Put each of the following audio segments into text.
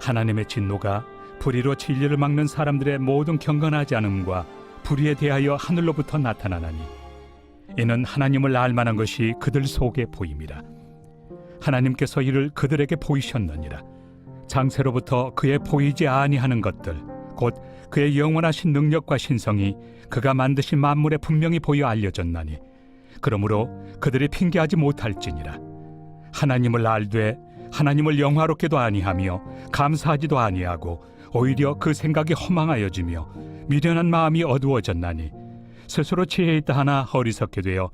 하나님의 진노가 불의로 진리를 막는 사람들의 모든 경건하지 않음과 불의에 대하여 하늘로부터 나타나나니 이는 하나님을 알만한 것이 그들 속에 보임이라. 하나님께서 이를 그들에게 보이셨느니라. 장세로부터 그의 보이지 아니하는 것들 곧 그의 영원하신 능력과 신성이 그가 만드신 만물에 분명히 보여 알려졌나니 그러므로 그들이 핑계하지 못할지니라. 하나님을 알되 하나님을 영화롭게도 아니하며 감사하지도 아니하고 오히려 그 생각이 허망하여지며 미련한 마음이 어두워졌나니 스스로 지혜 있다 하나 어리석게 되어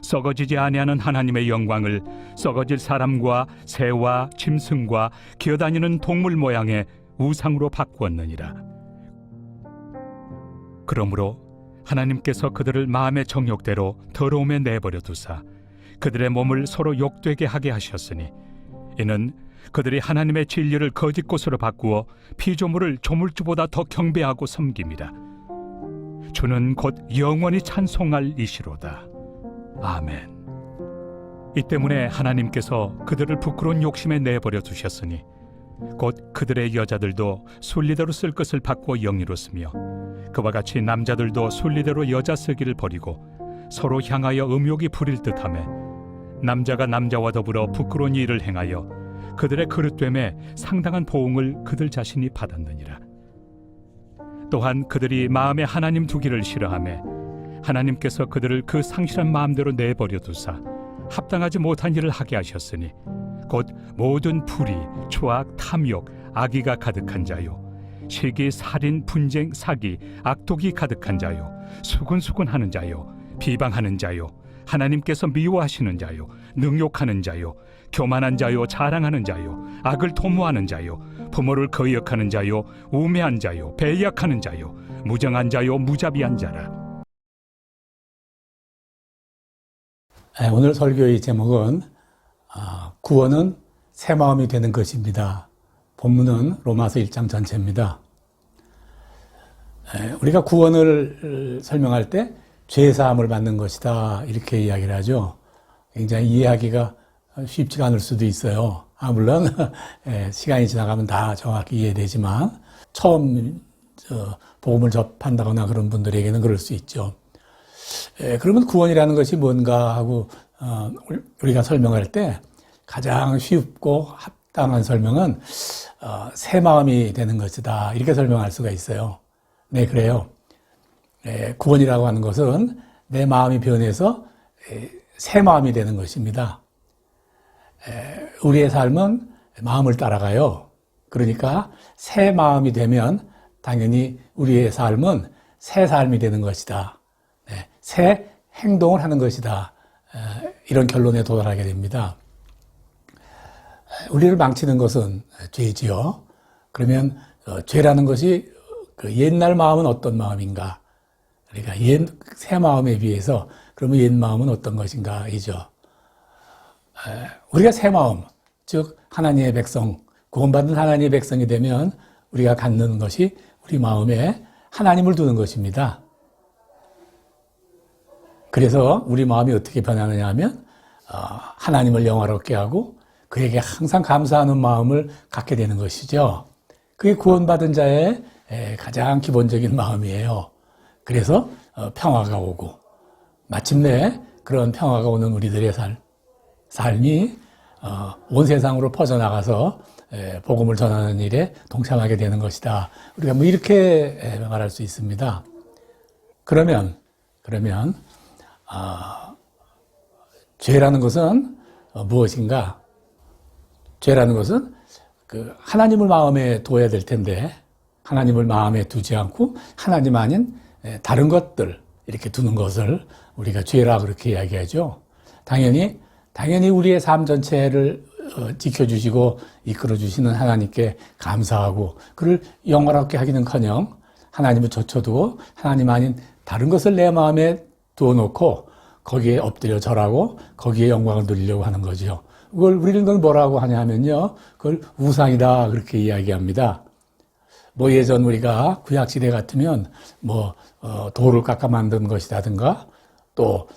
썩어지지 아니하는 하나님의 영광을 썩어질 사람과 새와 짐승과 기어다니는 동물 모양의 우상으로 바꾸었느니라. 그러므로 하나님께서 그들을 마음의 정욕대로 더러움에 내버려 두사 그들의 몸을 서로 욕되게 하게 하셨으니 이는 그들이 하나님의 진리를 거짓 것으로 바꾸어 피조물을 조물주보다 더 경배하고 섬김이라. 주는 곧 영원히 찬송할 이시로다. 아멘. 이 때문에 하나님께서 그들을 부끄러운 욕심에 내버려 두셨으니 곧 그들의 여자들도 순리대로 쓸 것을 바꾸어 영리로 쓰며 그와 같이 남자들도 순리대로 여자 쓰기를 버리고 서로 향하여 음욕이 부릴 듯하며 남자가 남자와 더불어 부끄러운 일을 행하여 그들의 그릇됨에 상당한 보응을 그들 자신이 받았느니라. 또한 그들이 마음에 하나님 두기를 싫어하며 하나님께서 그들을 그 상실한 마음대로 내버려 두사 합당하지 못한 일을 하게 하셨으니 곧 모든 불의, 초악, 탐욕, 악의가 가득한 자요 시기, 살인, 분쟁, 사기, 악독이 가득한 자요 수군수군하는 자요 비방하는 자요 하나님께서 미워하시는 자요 능욕하는 자요 교만한 자요 자랑하는 자요 악을 도모하는 자요 부모를 거역하는 자요 우매한 자요 배약하는 자요 무정한 자요 무자비한 자라. 오늘 설교의 제목은 구원은 새 마음이 되는 것입니다. 본문은 로마서 1장 전체입니다. 우리가 구원을 설명할 때 죄사함을 받는 것이다 이렇게 이야기를 하죠. 굉장히 이해하기가 쉽지가 않을 수도 있어요. 물론 시간이 지나가면 다 정확히 이해되지만 처음 복음을 접한다거나 그런 분들에게는 그럴 수 있죠. 그러면 구원이라는 것이 뭔가 하고 우리가 설명할 때 가장 쉽고 합당한 설명은 새 마음이 되는 것이다 이렇게 설명할 수가 있어요. 네, 그래요. 구원이라고 하는 것은 내 마음이 변해서 새 마음이 되는 것입니다. 우리의 삶은 마음을 따라가요. 그러니까 새 마음이 되면 당연히 우리의 삶은 새 삶이 되는 것이다. 새 행동을 하는 것이다. 이런 결론에 도달하게 됩니다. 우리를 망치는 것은 죄지요. 그러면 죄라는 것이 그 옛날 마음은 어떤 마음인가? 그러니까 새 마음에 비해서 그러면 옛 마음은 어떤 것인가? 이죠. 우리가 새 마음, 즉 하나님의 백성, 구원받은 하나님의 백성이 되면 우리가 갖는 것이 우리 마음에 하나님을 두는 것입니다. 그래서 우리 마음이 어떻게 변하느냐 하면 하나님을 영화롭게 하고 그에게 항상 감사하는 마음을 갖게 되는 것이죠. 그게 구원받은 자의 가장 기본적인 마음이에요. 그래서 평화가 오고 마침내 그런 평화가 오는 우리들의 삶이 온 세상으로 퍼져나가서 복음을 전하는 일에 동참하게 되는 것이다. 우리가 뭐 이렇게 말할 수 있습니다. 그러면 죄라는 것은 무엇인가? 죄라는 것은 그 하나님을 마음에 둬야 될 텐데 하나님을 마음에 두지 않고 하나님 아닌 다른 것들 이렇게 두는 것을 우리가 죄라 그렇게 이야기하죠. 당연히 우리의 삶 전체를 지켜주시고 이끌어주시는 하나님께 감사하고 그를 영원하게 하기는커녕 하나님을 젖혀두고 하나님 아닌 다른 것을 내 마음에 두어놓고 거기에 엎드려 절하고 거기에 영광을 누리려고 하는 거죠. 그걸 우리는 뭐라고 하냐 하면요. 그걸 우상이다 그렇게 이야기합니다. 뭐 예전 우리가 구약시대 같으면 돌을 깎아 만든 것이라든가 또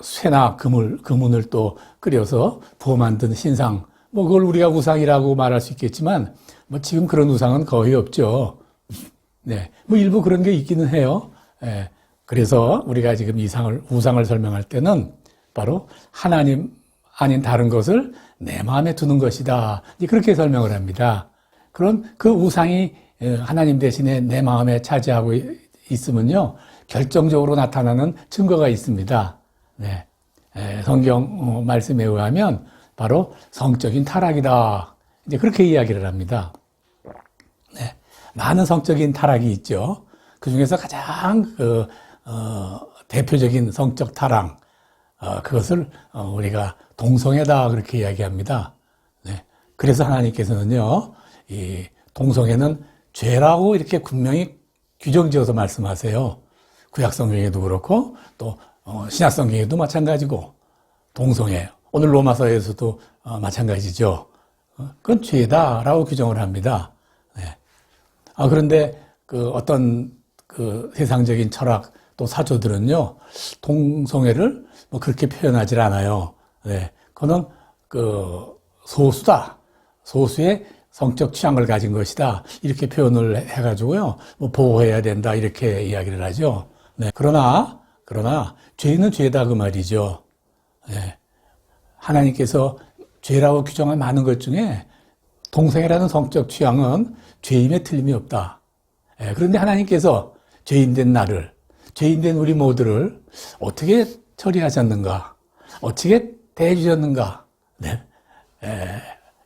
쇠나 금은을 또 끓여서 부어 만든 신상 그걸 우리가 우상이라고 말할 수 있겠지만 뭐 지금 그런 우상은 거의 없죠. 네, 뭐 일부 그런 게 있기는 해요. 예, 그래서 우리가 지금 우상을 설명할 때는 바로 하나님 아닌 다른 것을 내 마음에 두는 것이다. 그렇게 설명을 합니다. 그런 그 우상이 하나님 대신에 내 마음에 차지하고 있으면요, 결정적으로 나타나는 증거가 있습니다. 네, 성경 말씀에 의하면 바로 성적인 타락이다. 이제 그렇게 이야기를 합니다. 네, 많은 성적인 타락이 있죠. 그 중에서 가장 대표적인 성적 타락, 그것을 우리가 동성애다 그렇게 이야기합니다. 네, 그래서 하나님께서는요, 이 동성애는 죄라고 이렇게 분명히 규정지어서 말씀하세요. 구약성경에도 그렇고 또 신약성경에도 마찬가지고 동성애, 오늘 로마서에서도 마찬가지죠. 그건 죄다라고 규정을 합니다. 네. 그런데 어떤 세상적인 철학 또 사조들은요, 동성애를 뭐 그렇게 표현하지 않아요. 네. 그거는 소수다. 소수의 성적 취향을 가진 것이다. 이렇게 표현을 해가지고요, 뭐 보호해야 된다. 이렇게 이야기를 하죠. 네. 그러나, 죄는 죄다 그 말이죠. 네. 하나님께서 죄라고 규정한 많은 것 중에 동성애라는 성적 취향은 죄임에 틀림이 없다. 네. 그런데 하나님께서 죄인된 나를, 죄인된 우리 모두를 어떻게 처리하셨는가? 어떻게 대해주셨는가? 네.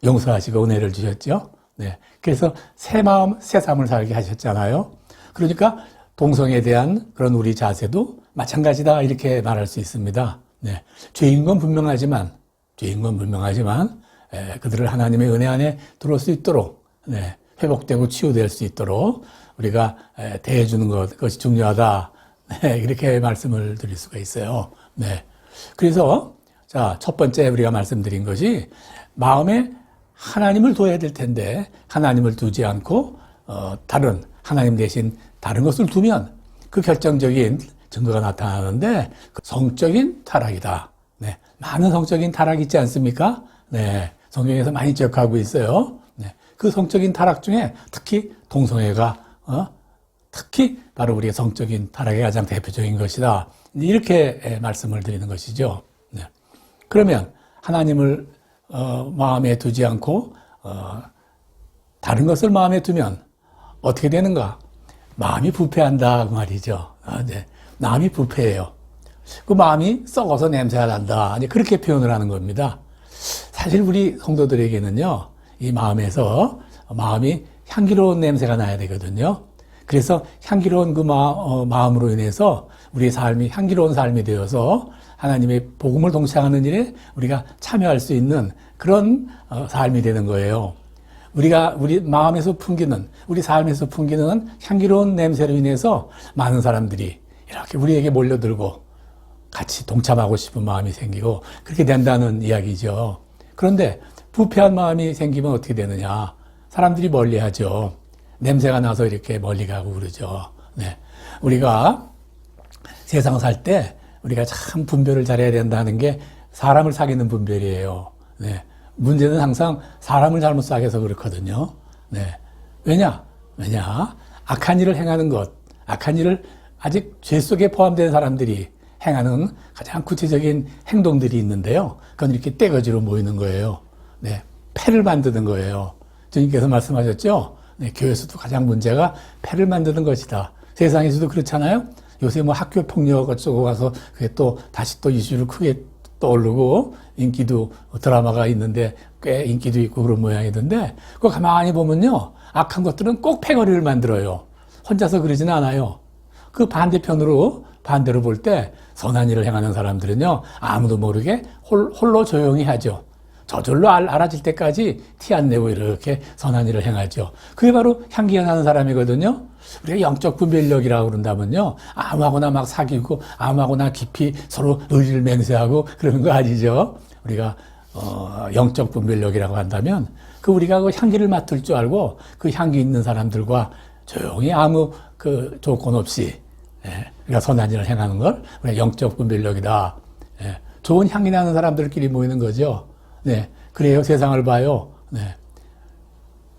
용서하시고 은혜를 주셨죠. 네. 그래서 새 마음, 새 삶을 살게 하셨잖아요. 그러니까 동성애에 대한 그런 우리 자세도 마찬가지다 이렇게 말할 수 있습니다. 네. 죄인 건 분명하지만 그들을 하나님의 은혜 안에 들어올 수 있도록, 네. 회복되고 치유될 수 있도록 우리가 대해주는 것이 중요하다. 네. 이렇게 말씀을 드릴 수가 있어요. 네. 그래서 자, 첫 번째 우리가 말씀드린 것이 마음에 하나님을 둬야 될 텐데 하나님을 두지 않고 다른 하나님 대신 다른 것을 두면 그 결정적인 증거가 나타나는데 성적인 타락이다. 네, 많은 성적인 타락이 있지 않습니까? 네, 성경에서 많이 지적하고 있어요. 네, 그 성적인 타락 중에 특히 동성애가 특히 바로 우리의 성적인 타락의 가장 대표적인 것이다. 이렇게 말씀을 드리는 것이죠. 네. 그러면 하나님을 마음에 두지 않고 다른 것을 마음에 두면 어떻게 되는가? 마음이 부패한다 그 말이죠. 네. 마음이 부패해요. 그 마음이 썩어서 냄새가 난다. 그렇게 표현을 하는 겁니다. 사실 우리 성도들에게는요, 이 마음이 향기로운 냄새가 나야 되거든요. 그래서 향기로운 그 마음으로 인해서 우리의 삶이 향기로운 삶이 되어서 하나님의 복음을 동창하는 일에 우리가 참여할 수 있는 그런 삶이 되는 거예요. 우리 마음에서 풍기는, 우리 삶에서 풍기는 향기로운 냄새로 인해서 많은 사람들이 이렇게 우리에게 몰려들고 같이 동참하고 싶은 마음이 생기고 그렇게 된다는 이야기죠. 그런데 부패한 마음이 생기면 어떻게 되느냐? 사람들이 멀리하죠. 냄새가 나서 이렇게 멀리 가고 그러죠. 네. 우리가 세상 살 때 우리가 참 분별을 잘해야 된다는 게 사람을 사귀는 분별이에요. 네. 문제는 항상 사람을 잘못 사귀어서 그렇거든요. 네. 왜냐? 악한 일을 행하는 것, 악한 일을 아직 죄 속에 포함된 사람들이 행하는 가장 구체적인 행동들이 있는데요. 그건 이렇게 떼거지로 모이는 거예요. 네. 패를 만드는 거예요. 주님께서 말씀하셨죠? 네. 교회에서도 가장 문제가 패를 만드는 것이다. 세상에서도 그렇잖아요? 요새 뭐 학교 폭력 어쩌고 가서 그게 또 다시 또 이슈를 크게 떠오르고 인기도 드라마가 있는데 꽤 인기도 있고 그런 모양이던데 그거 가만히 보면요. 악한 것들은 꼭 패거리를 만들어요. 혼자서 그러지는 않아요. 그 반대로 볼 때 선한 일을 행하는 사람들은요. 아무도 모르게 홀로 조용히 하죠. 저절로 알아질 때까지 티 안 내고 이렇게 선한 일을 행하죠. 그게 바로 향기가 나는 사람이거든요. 우리가 영적 분별력이라고 그런다면요. 아무하고나 막 사귀고 아무하고나 깊이 서로 의리를 맹세하고 그러는 거 아니죠. 우리가 영적 분별력이라고 한다면 우리가 그 향기를 맡을 줄 알고 그 향기 있는 사람들과 조용히 아무 그 조건 없이 우리가 선한 일을 행하는 걸 우리가 영적 분별력이다. 좋은 향기 나는 사람들끼리 모이는 거죠. 네, 그래요. 세상을 봐요. 네.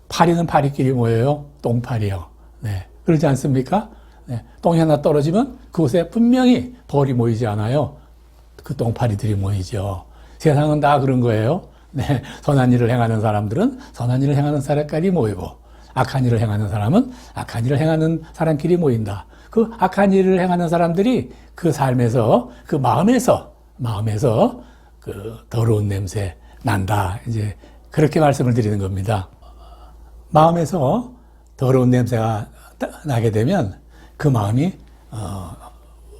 파리는 파리끼리 모여요. 똥파리요. 네. 그러지 않습니까? 네. 똥이 하나 떨어지면 그곳에 분명히 벌이 모이지 않아요. 그 똥파리들이 모이죠. 세상은 다 그런 거예요. 네. 선한 일을 행하는 사람들은 선한 일을 행하는 사람끼리 모이고, 악한 일을 행하는 사람은 악한 일을 행하는 사람끼리 모인다. 그 악한 일을 행하는 사람들이 그 삶에서, 그 마음에서 그 더러운 냄새 난다. 이제 그렇게 말씀을 드리는 겁니다. 마음에서 더러운 냄새가 나게 되면 그 마음이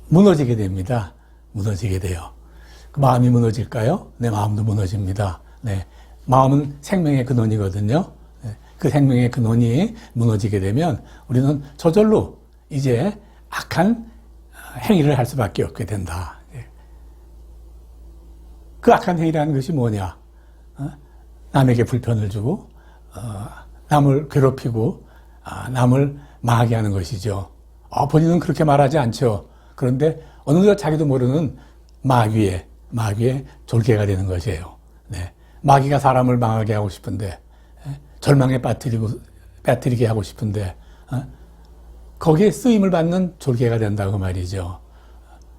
무너지게 됩니다. 무너지게 돼요. 그 마음이 무너질까요? 내 마음도 무너집니다. 네. 마음은 생명의 근원이거든요. 네. 그 생명의 근원이 무너지게 되면 우리는 저절로 이제 악한 행위를 할 수밖에 없게 된다. 그 악한 행위라는 것이 뭐냐? 남에게 불편을 주고, 남을 괴롭히고, 남을 망하게 하는 것이죠. 본인은 그렇게 말하지 않죠. 그런데 어느덧 자기도 모르는 마귀의 졸개가 되는 것이에요. 네. 마귀가 사람을 망하게 하고 싶은데, 절망에 빠뜨리게 하고 싶은데, 거기에 쓰임을 받는 졸개가 된다고 말이죠.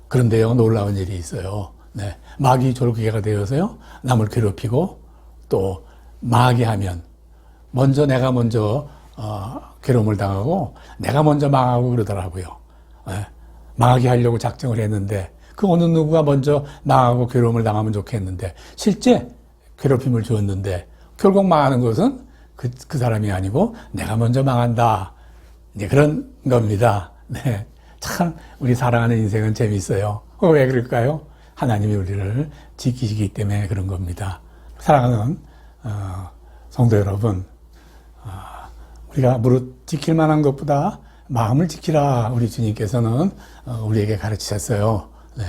그런데요, 놀라운 일이 있어요. 네. 마귀 졸개가 되어서요, 남을 괴롭히고, 또, 망하게 하면, 내가 먼저, 괴로움을 당하고, 내가 먼저 망하고 그러더라고요. 네. 망하게 하려고 작정을 했는데, 그 어느 누구가 먼저 망하고 괴로움을 당하면 좋겠는데, 실제 괴롭힘을 주었는데, 결국 망하는 것은 그 사람이 아니고, 내가 먼저 망한다. 이제 그런 겁니다. 네. 참, 우리 살아가는 인생은 재밌어요. 왜 그럴까요? 하나님이 우리를 지키시기 때문에 그런 겁니다. 사랑하는, 성도 여러분, 우리가 무릇 지킬 만한 것보다 마음을 지키라 우리 주님께서는 우리에게 가르치셨어요. 네.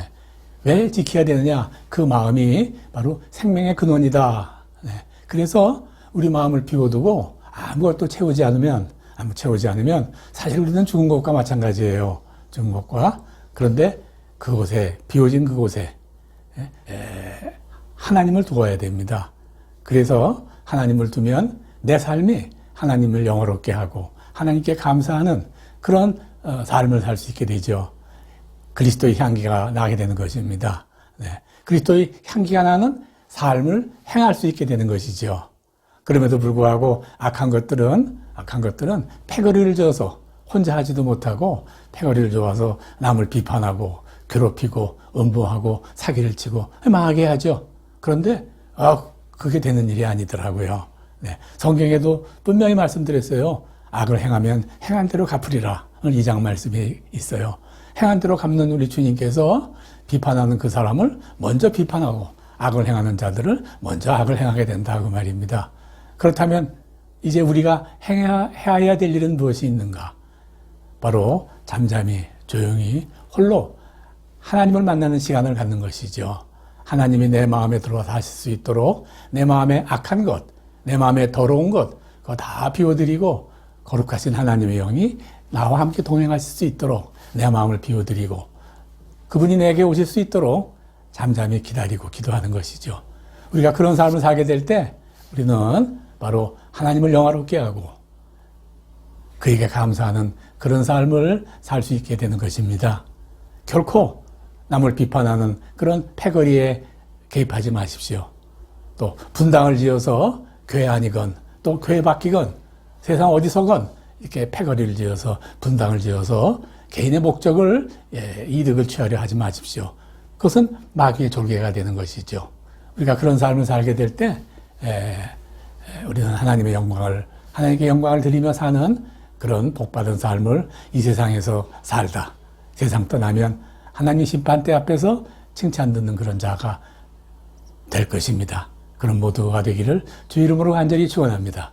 왜 지켜야 되느냐? 그 마음이 바로 생명의 근원이다. 네. 그래서 우리 마음을 비워두고 아무것도 채우지 않으면 사실 우리는 죽은 것과 마찬가지예요. 죽은 것과. 그런데 그곳에, 비워진 그곳에 하나님을 두어야 됩니다. 그래서 하나님을 두면 내 삶이 하나님을 영화롭게 하고 하나님께 감사하는 그런 삶을 살 수 있게 되죠. 그리스도의 향기가 나게 되는 것입니다. 네. 그리스도의 향기가 나는 삶을 행할 수 있게 되는 것이죠. 그럼에도 불구하고 악한 것들은 패거리를 져서 혼자 하지도 못하고 패거리를 줘서 남을 비판하고 괴롭히고 음부하고 사기를 치고 망하게 하죠. 그런데 그게 되는 일이 아니더라고요. 네. 성경에도 분명히 말씀드렸어요. 악을 행하면 행한 대로 갚으리라. 2장 말씀이 있어요. 행한 대로 갚는 우리 주님께서 비판하는 그 사람을 먼저 비판하고 악을 행하는 자들을 먼저 악을 행하게 된다 그 말입니다. 그렇다면 이제 우리가 해야 될 일은 무엇이 있는가? 바로 잠잠히 조용히 홀로 하나님을 만나는 시간을 갖는 것이죠. 하나님이 내 마음에 들어와서 하실 수 있도록 내 마음에 악한 것, 내 마음에 더러운 것, 그거 다 비워드리고 거룩하신 하나님의 영이 나와 함께 동행하실 수 있도록 내 마음을 비워드리고 그분이 내게 오실 수 있도록 잠잠히 기다리고 기도하는 것이죠. 우리가 그런 삶을 살게 될 때 우리는 바로 하나님을 영화롭게 하고 그에게 감사하는 그런 삶을 살 수 있게 되는 것입니다. 결코 남을 비판하는 그런 패거리에 개입하지 마십시오. 또 분당을 지어서 교회 아니건 또 교회 밖이건 세상 어디서건 이렇게 패거리를 지어서 분당을 지어서 개인의 목적을 이득을 취하려 하지 마십시오. 그것은 마귀의 졸개가 되는 것이죠. 우리가 그런 삶을 살게 될 때 우리는 하나님께 영광을 드리며 사는 그런 복받은 삶을 이 세상에서 살다. 세상 떠나면 하나님 심판대 앞에서 칭찬 듣는 그런 자가 될 것입니다. 그런 모두가 되기를 주 이름으로 간절히 축원합니다.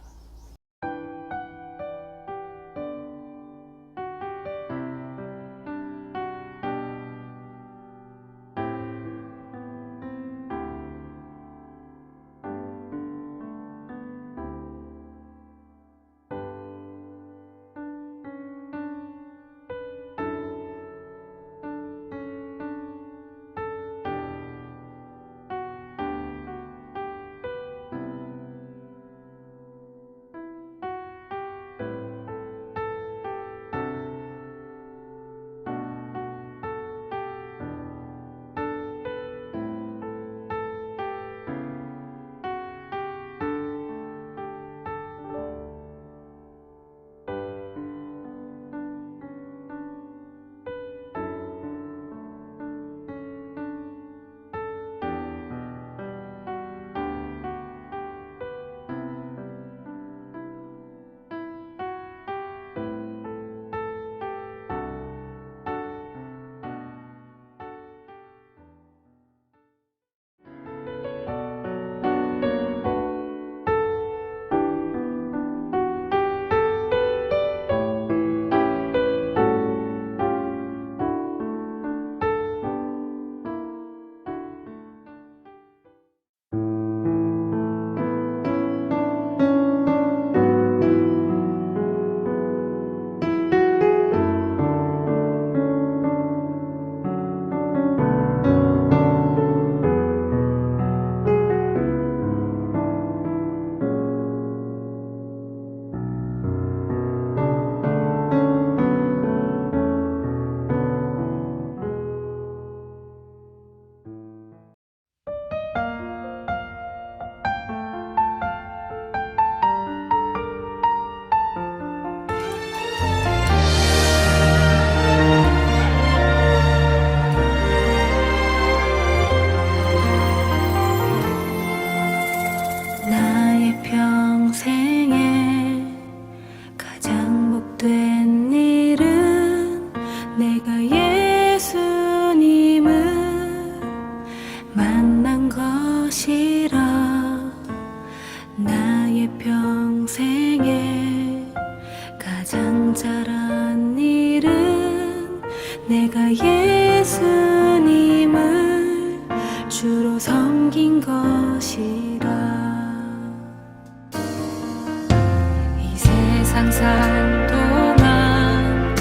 살 동안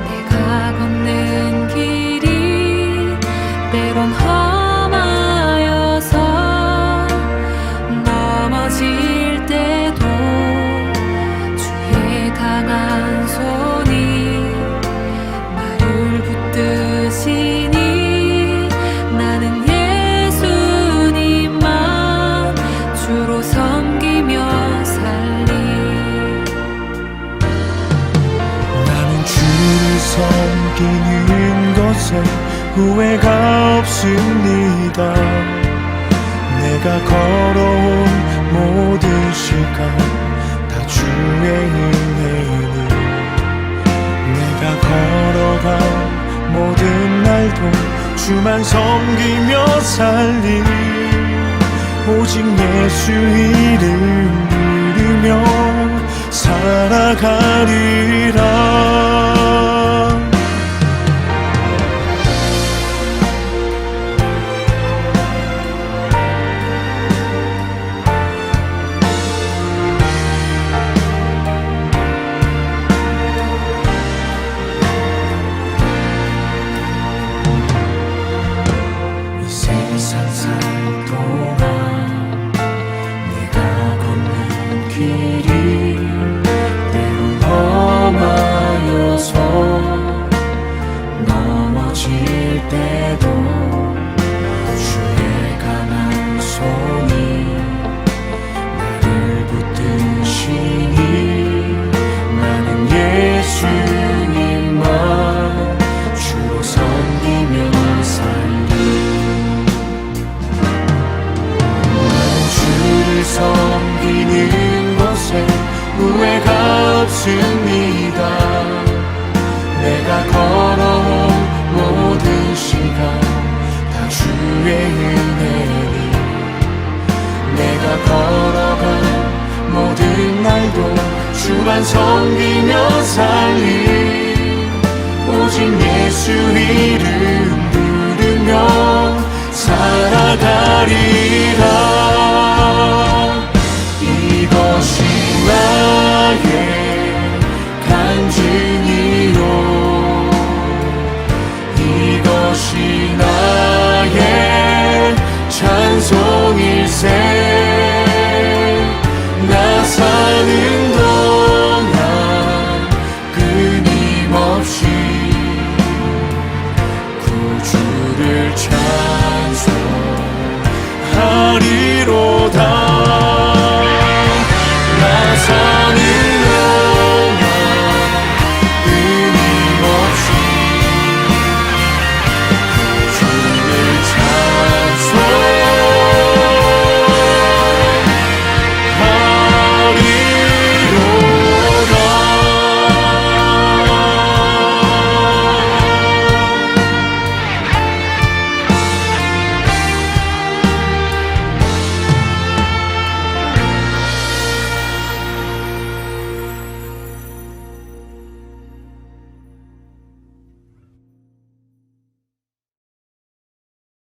내가 걷는 길이 때론 험하여서 넘어질 때도 주의 강한 손이 나를 붙드시니 나는 예수님만 주로 섬기며 살리. 나는 주를 섬기는 것에 후회가 없습니다. 내가 걸어온 모든 시간 다 주의 은혜니 내가 걸어간 모든 날도 주만 섬기며 살리. 오직 예수 이름 부르며 살아가리라. 이 세상 살 동안 내가 걷는 길이 때론 험하여서 넘어질 때도 주의 강한 손이 나를 붙드시니 나는 예수님만 주로 섬기며 살리. 주를 섬기는 것에 후회가 없습니다. 내가 걸어온 모든 시간 다 주의 은혜니 내가 걸어간 모든 날도 주만 섬기며 살리. 오직 예수 이름 부르며 살아가리.